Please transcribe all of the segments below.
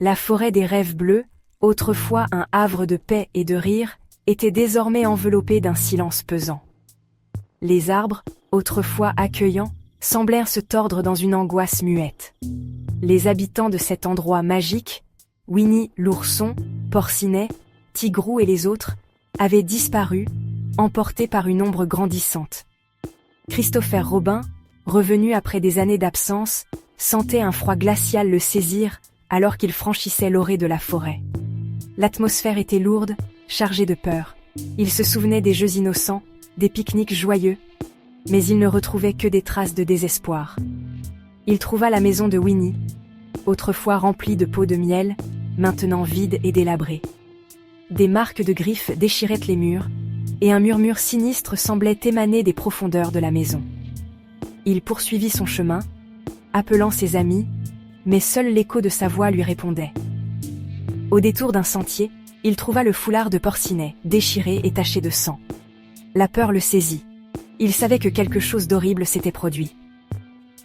La forêt des rêves bleus, autrefois un havre de paix et de rire, était désormais enveloppée d'un silence pesant. Les arbres, autrefois accueillants, semblèrent se tordre dans une angoisse muette. Les habitants de cet endroit magique, Winnie l'ourson, Porcinet, Tigrou et les autres, avaient disparu, emportés par une ombre grandissante. Christopher Robin, revenu après des années d'absence, sentait un froid glacial le saisir alors qu'il franchissait l'orée de la forêt. L'atmosphère était lourde, chargée de peur. Il se souvenait des jeux innocents, des pique-niques joyeux, mais il ne retrouvait que des traces de désespoir. Il trouva la maison de Winnie, autrefois remplie de pots de miel, maintenant vide et délabrée. Des marques de griffes déchiraient les murs, et un murmure sinistre semblait émaner des profondeurs de la maison. Il poursuivit son chemin, appelant ses amis, mais seul l'écho de sa voix lui répondait. Au détour d'un sentier, il trouva le foulard de Porcinet, déchiré et taché de sang. La peur le saisit. Il savait que quelque chose d'horrible s'était produit.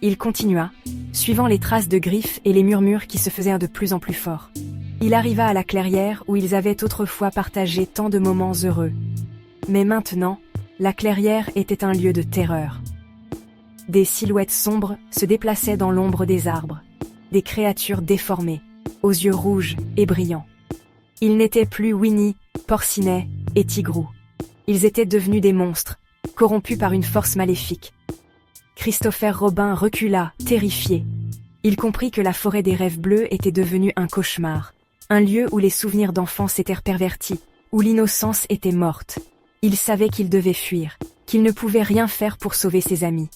Il continua, suivant les traces de griffes et les murmures qui se faisaient de plus en plus forts. Il arriva à la clairière où ils avaient autrefois partagé tant de moments heureux. Mais maintenant, la clairière était un lieu de terreur. Des silhouettes sombres se déplaçaient dans l'ombre des arbres. Des créatures déformées, aux yeux rouges et brillants. Ils n'étaient plus Winnie, Porcinet et Tigrou. Ils étaient devenus des monstres, corrompus par une force maléfique. Christopher Robin recula, terrifié. Il comprit que la forêt des rêves bleus était devenue un cauchemar, un lieu où les souvenirs d'enfance s'étaient pervertis, où l'innocence était morte. Il savait qu'il devait fuir, qu'il ne pouvait rien faire pour sauver ses amis.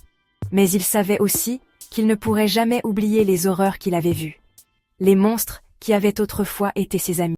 Mais il savait aussi qu'il ne pourrait jamais oublier les horreurs qu'il avait vues. Les monstres qui avaient autrefois été ses amis.